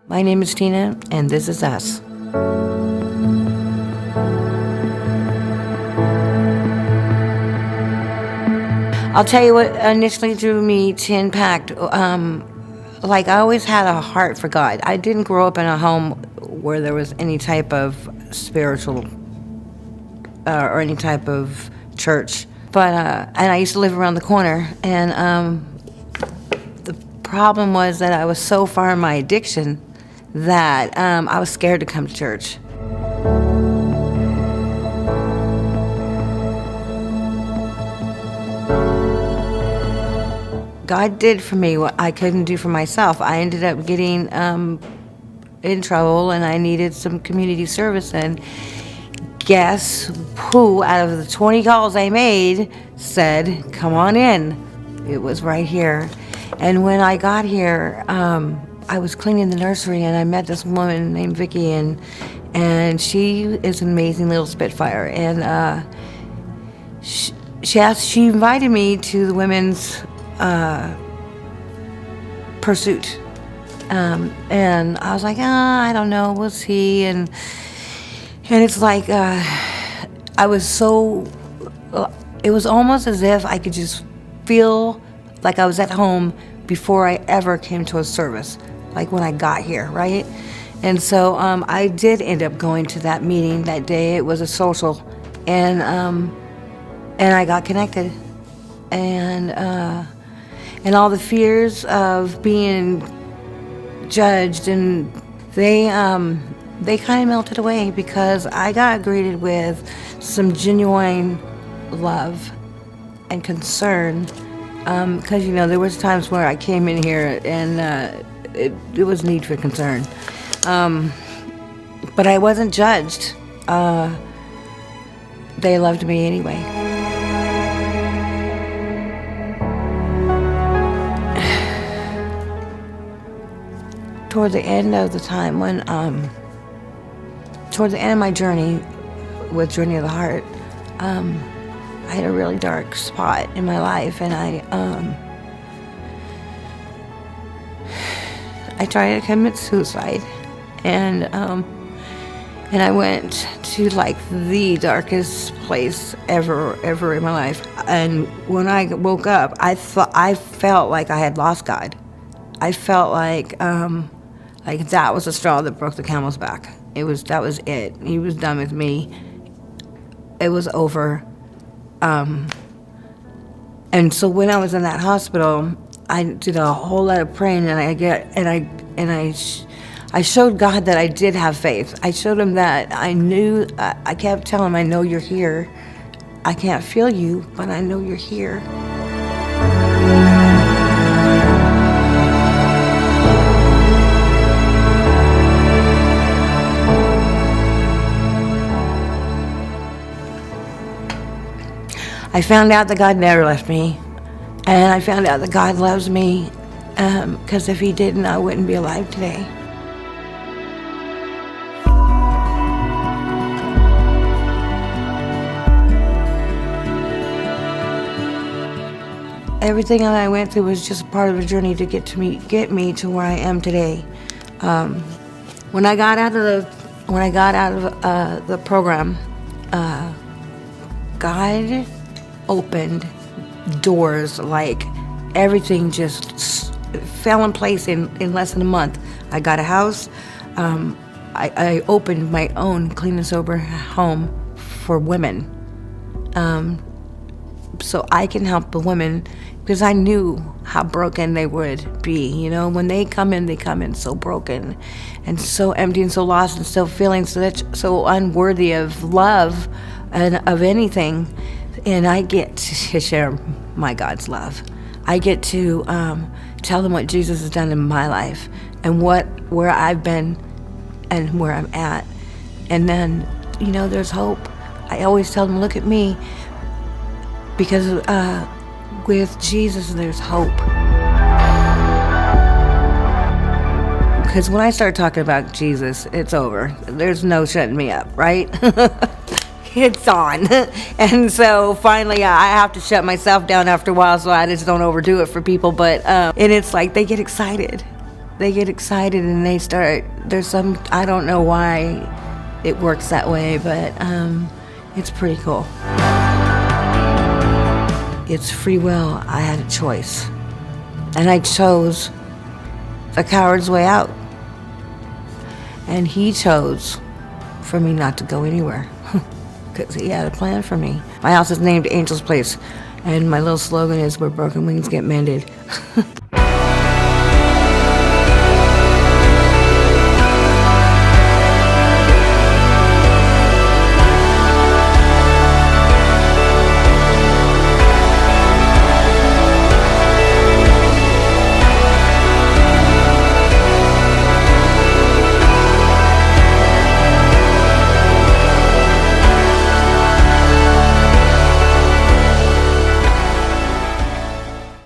My name is Tina, and this is us. I'll tell you what initially drew me to Impact. I always had a heart for God. I didn't grow up in a home where there was any type of spiritual or any type of church. But and I used to live around the corner, and the problem was that I was so far in my addiction that I was scared to come to church. God did for me what I couldn't do for myself. I ended up getting in trouble, and I needed some community service. And guess who, out of the 20 calls I made, said, "Come on in." It was right here. And when I got here, I was cleaning the nursery, and I met this woman named Vicki, and she is an amazing little Spitfire. And she invited me to the women's pursuit. And I was like, I don't know, we'll see. And it's like, I was so, it was almost as if I could just feel like I was at home before I ever came to a service, like when I got here, right? And so I did end up going to that meeting that day. It was a social, and I got connected. And all the fears of being judged, and they kind of melted away because I got greeted with some genuine love and concern. Because there was times where I came in here and it was need for concern, but I wasn't judged. They loved me anyway. Toward the end of the time toward the end of my journey with Journey of the Heart, I had a really dark spot in my life, and I tried to commit suicide, and I went to the darkest place ever in my life. And when I woke up, I felt like I had lost God. I felt like that was the straw that broke the camel's back. That was it. He was done with me. It was over. And so when I was in that hospital, I did a whole lot of praying, and I showed God that I did have faith. I showed him that I knew. I kept telling him, "I know you're here. I can't feel you, but I know you're here." I found out that God never left me, and I found out that God loves me, because if he didn't, I wouldn't be alive today. Everything that I went through was just part of a journey to get me to where I am today. When I got out of the program, God opened doors, like everything just fell in place in less than a month. I got a house. I opened my own clean and sober home for women, so I can help the women, because I knew how broken they would be. When they come in so broken and so empty and so lost and still feeling so unworthy of love and of anything. And I get to share my God's love. I get to tell them what Jesus has done in my life, and where I've been and where I'm at. And then, there's hope. I always tell them, look at me, because with Jesus there's hope. Because when I start talking about Jesus, it's over. There's no shutting me up, right? It's on. And so finally I have to shut myself down after a while, so I just don't overdo it for people. But and it's like they get excited. they get excited and they start, there's some, I don't know why it works that way, but it's pretty cool. It's free will. I had a choice. And I chose the coward's way out. And he chose for me not to go anywhere because he had a plan for me. My house is named Angel's Place, and my little slogan is, where broken wings get mended.